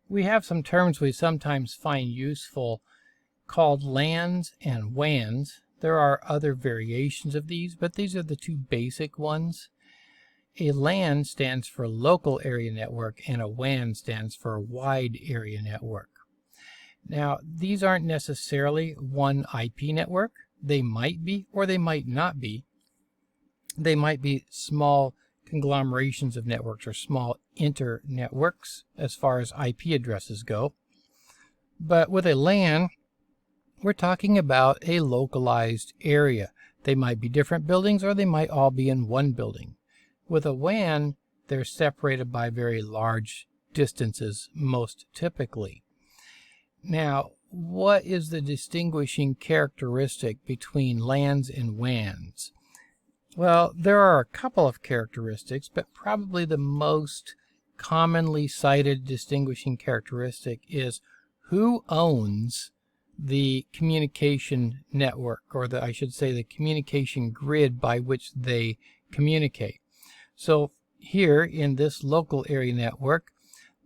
We have some terms we sometimes find useful called LANs and WANs. There are other variations of these, but these are the two basic ones. A LAN stands for Local Area Network, and a WAN stands for Wide Area Network. Now, these aren't necessarily one IP network. They might be, or they might not be. They might be small conglomerations of networks or small inter-networks as far as IP addresses go. But with a LAN, we're talking about a localized area. They might be different buildings, or they might all be in one building. With a WAN, they're separated by very large distances, most typically. Now, what is the distinguishing characteristic between LANs and WANs? Well, there are a couple of characteristics, but probably the most commonly cited distinguishing characteristic is who owns the communication network, or I should say the communication grid by which they communicate. So here in this local area network,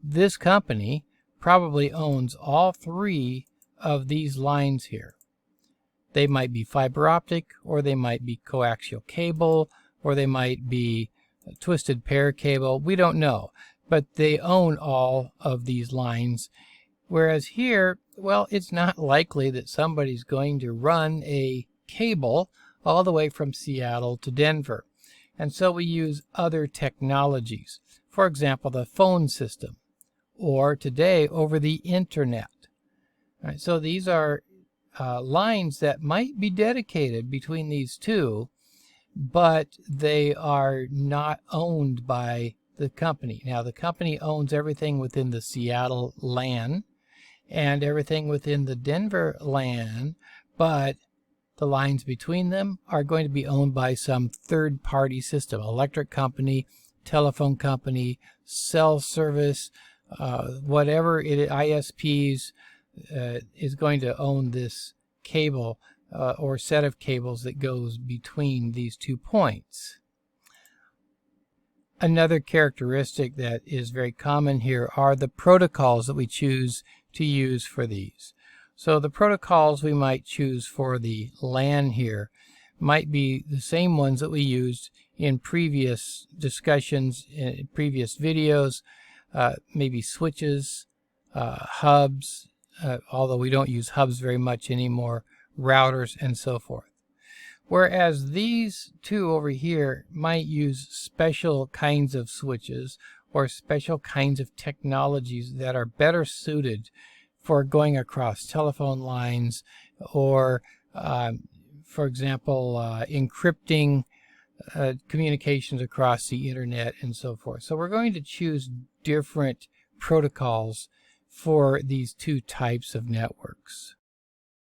this company probably owns all three of these lines here. They might be fiber optic, or they might be coaxial cable, or they might be twisted pair cable. We don't know, but they own all of these lines. Whereas here, well, it's not likely that somebody's going to run a cable all the way from Seattle to Denver. And so we use other technologies. For example, the phone system, or today over the internet. All right, so these are lines that might be dedicated between these two, but they are not owned by the company. Now, the company owns everything within the Seattle LAN and everything within the Denver LAN, but the lines between them are going to be owned by some third-party system, electric company, telephone company, cell service, whatever it is, ISPs, is going to own this cable or set of cables that goes between these 2 points. Another characteristic that is very common here are the protocols that we choose to use for these. So the protocols we might choose for the LAN here might be the same ones that we used in previous discussions, in previous videos, maybe switches, hubs, although we don't use hubs very much anymore, routers, and so forth. Whereas these two over here might use special kinds of switches or special kinds of technologies that are better suited for going across telephone lines, or for example, encrypting communications across the internet and so forth. So we're going to choose different protocols for these two types of networks.